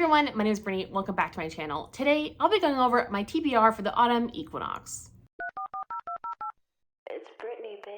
everyone, my name is Brittany. Welcome back to my channel. Today, I'll be going over my TBR for the autumn equinox. It's Brittany, bitch.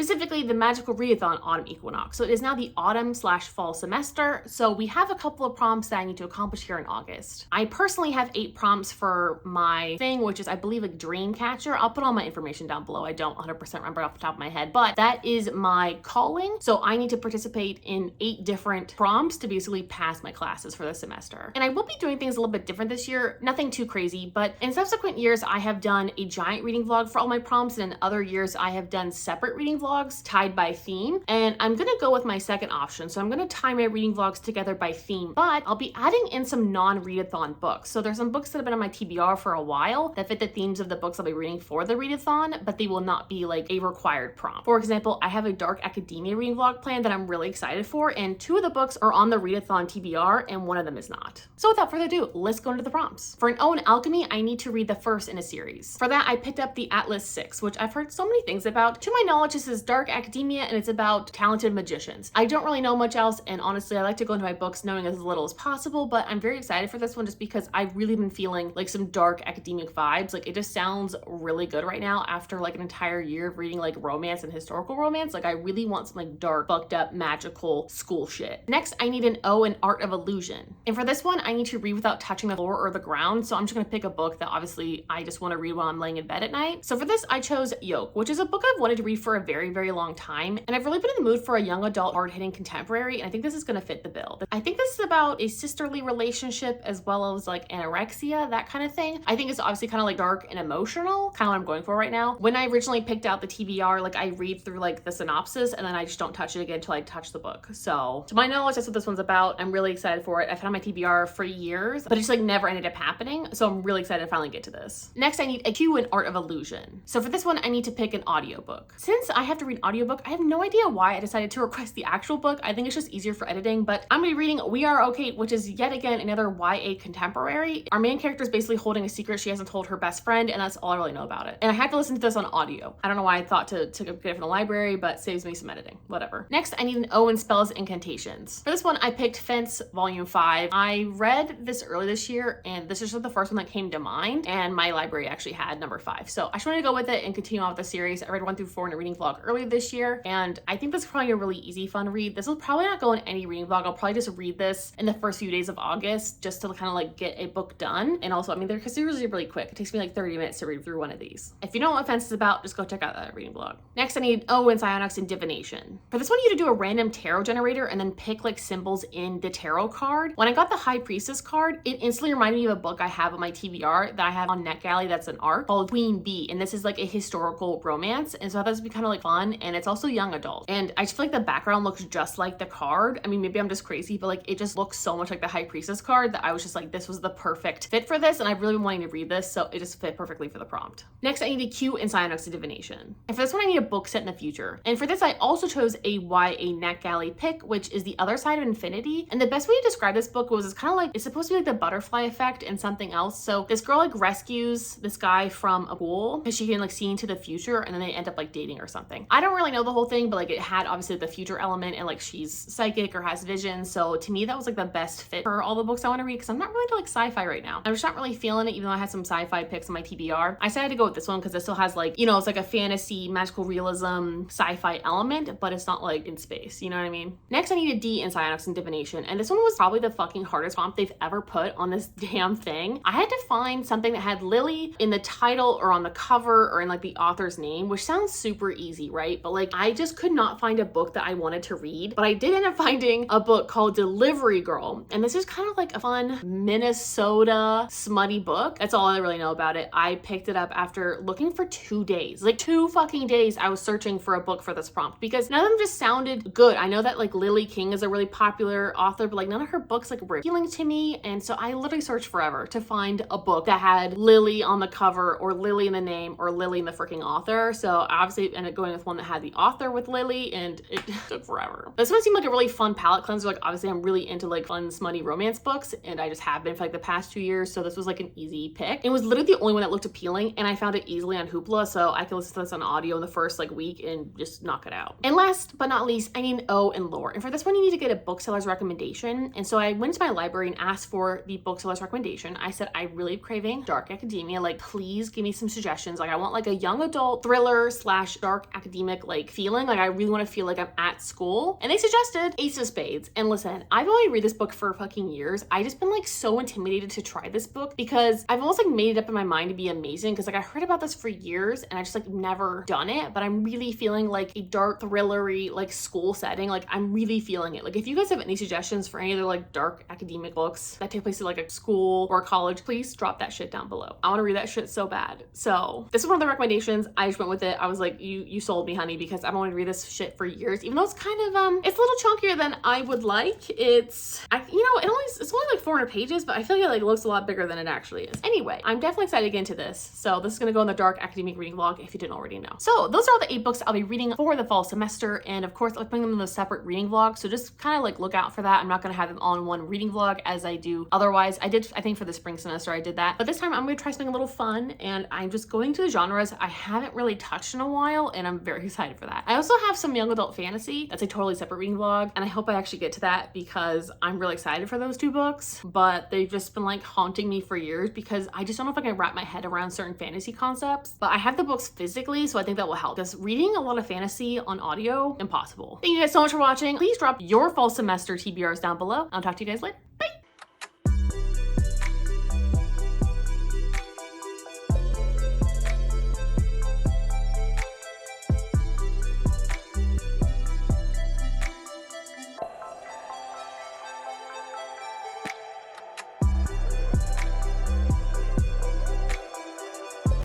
Specifically, the magical readathon autumn equinox. So it is now the autumn/fall semester. So we have a couple of prompts that I need to accomplish here in August. I personally have 8 prompts for my thing, which is, I believe, a dream catcher. I'll put all my information down below. I don't 100% remember off the top of my head, but that is my calling. So I need to participate in 8 different prompts to basically pass my classes for the semester. And I will be doing things a little bit different this year. Nothing too crazy, but in subsequent years, I have done a giant reading vlog for all my prompts, and in other years, I have done separate reading vlogs tied by theme, and I'm gonna go with my second option. So I'm gonna tie my reading vlogs together by theme, but I'll be adding in some non-readathon books. So there's some books that have been on my TBR for a while that fit the themes of the books I'll be reading for the readathon, but they will not be like a required prompt. For example, I have a dark academia reading vlog plan that I'm really excited for, and 2 of the books are on the readathon TBR and 1 of them is not. So without further ado, let's go into the prompts. For an Omen Alchemy, I need to read the first in a series. For that, I picked up the Atlas 6, which I've heard so many things about. To my knowledge, this is dark academia and it's about talented magicians. I don't really know much else, and honestly, I like to go into my books knowing as little as possible, but I'm very excited for this one just because I've really been feeling like some dark academic vibes. Like, it just sounds really good right now after like an entire year of reading like romance and historical romance. Like, I really want some like dark, fucked up, magical school shit. Next, I need an O in Art of Illusion. And for this one, I need to read without touching the floor or the ground. So I'm just gonna pick a book that obviously I just wanna read while I'm laying in bed at night. So for this, I chose Yolk, which is a book I've wanted to read for a very, very long time. And I've really been in the mood for a young adult, hard-hitting contemporary, and I think this is gonna fit the bill. I think this is about a sisterly relationship as well as like anorexia, that kind of thing. I think it's obviously kind of like dark and emotional, kind of what I'm going for right now. When I originally picked out the TBR, like I read through like the synopsis and then I just don't touch it again until I touch the book. So to my knowledge, that's what this one's about. I'm really excited for it. I've had my TBR for years, but it just like never ended up happening. So I'm really excited to finally get to this. Next, I need a Q in Art of Illusion. So for this one, I need to pick an audiobook. Since I have to read audiobook, I have no idea why I decided to request the actual book. I think it's just easier for editing, but I'm gonna be reading We Are Okay, which is yet again another YA contemporary. Our main character is basically holding a secret she hasn't told her best friend, and that's all I really know about it. And I had to listen to this on audio. I don't know why I thought to get it from the library, but saves me some editing, whatever. Next, I need an O in Spells and Incantations. For this one, I picked Fence Volume 5. I read this early this year, and this is just the first one that came to mind, and my library actually had number 5. So I just wanted to go with it and continue on with the series. I read 1 through 4 in a reading vlog earlier this year, and I think this is probably a really easy, fun read. This will probably not go in any reading vlog. I'll probably just read this in the first few days of August just to kind of like get a book done. And also, I mean, they're usually really quick. It takes me like 30 minutes to read through one of these. If you know what Fence is about, just go check out that reading vlog. Next, I need O in Psionics and Divination. For this one, you need to do a random tarot generator and then pick like symbols in the tarot card. When I got the High Priestess card, it instantly reminded me of a book I have on my TBR that I have on NetGalley that's an art called Queen Bee. And this is like a historical romance. And so I thought this would be kind of like fun. And it's also young adult. And I just feel like the background looks just like the card. I mean, maybe I'm just crazy, but like it just looks so much like the High Priestess card that I was just like, this was the perfect fit for this. And I've really been wanting to read this, so it just fit perfectly for the prompt. Next, I need a Q in Psionics and Divination. And for this one, I need a book set in the future. And for this, I also chose a YA NetGalley pick, which is The Other Side of Infinity. And the best way to describe this book was it's kind of like, it's supposed to be like the butterfly effect and something else. So this girl like rescues this guy from a pool because she can like see into the future, and then they end up like dating or something. I don't really know the whole thing, but like it had obviously the future element, and like she's psychic or has vision. So to me, that was like the best fit for all the books I want to read, because I'm not really into like sci-fi right now. I'm just not really feeling it, even though I had some sci-fi picks on my TBR. I decided to go with this one because it still has like, you know, it's like a fantasy, magical realism, sci-fi element, but it's not like in space, you know what I mean? Next, I need a D in Psionics and Divination. And this one was probably the fucking hardest prompt they've ever put on this damn thing. I had to find something that had Lily in the title or on the cover or in like the author's name, which sounds super easy, right? But like, I just could not find a book that I wanted to read, but I did end up finding a book called Delivery Girl. And this is kind of like a fun Minnesota smutty book. That's all I really know about it. I picked it up after looking for 2 days, like 2 fucking days. I was searching for a book for this prompt because none of them just sounded good. I know that like Lily King is a really popular author, but like none of her books like were appealing to me. And so I literally searched forever to find a book that had Lily on the cover or Lily in the name or Lily in the freaking author. So I obviously ended up going with with one that had the author with Lily, and it took forever. This one seemed like a really fun palette cleanser. Like obviously I'm really into like fun, smutty romance books, and I just have been for like the past 2 years, so this was like an easy pick. It was literally the only one that looked appealing, and I found it easily on Hoopla, so I can listen to this on audio in the first like week and just knock it out. And last but not least, I need an O in lore. And for this one, you need to get a bookseller's recommendation. And so I went to my library and asked for the bookseller's recommendation. I said, I really am craving dark academia. Like, please give me some suggestions. Like, I want like a young adult thriller / dark academic like feeling. Like, I really want to feel like I'm at school. And they suggested Ace of Spades. And listen, I've only read this book for fucking years. I just been like so intimidated to try this book because I've almost like made it up in my mind to be amazing. Cause like I heard about this for years and I just like never done it, but I'm really feeling like a dark thrillery like school setting. Like I'm really feeling it. Like if you guys have any suggestions for any other like dark academic books that take place in like a school or a college, please drop that shit down below. I want to read that shit so bad. So this is one of the recommendations. I just went with it. I was like, you sold me, honey, because I've wanted to read this shit for years, even though it's kind of it's a little chunkier than I would like. It's only like 400 pages, but I feel like it like looks a lot bigger than it actually is. Anyway, I'm definitely excited to get into this. So this is gonna go in the dark academic reading vlog if you didn't already know. So those are all the 8 books I'll be reading for the fall semester, and of course I'll bring them in those separate reading vlogs. So just kind of like look out for that. I'm not gonna have them all in one reading vlog as I do otherwise. I think for the spring semester I did that, but this time I'm gonna try something a little fun, and I'm just going to the genres I haven't really touched in a while, and I'm very excited for that. I also have some young adult fantasy. That's a totally separate reading vlog, and I hope I actually get to that because I'm really excited for those 2 books, but they've just been like haunting me for years because I just don't know if I can wrap my head around certain fantasy concepts. But I have the books physically, so I think that will help, because reading a lot of fantasy on audio, impossible. Thank you guys so much for watching. Please drop your fall semester TBRs down below. I'll talk to you guys later.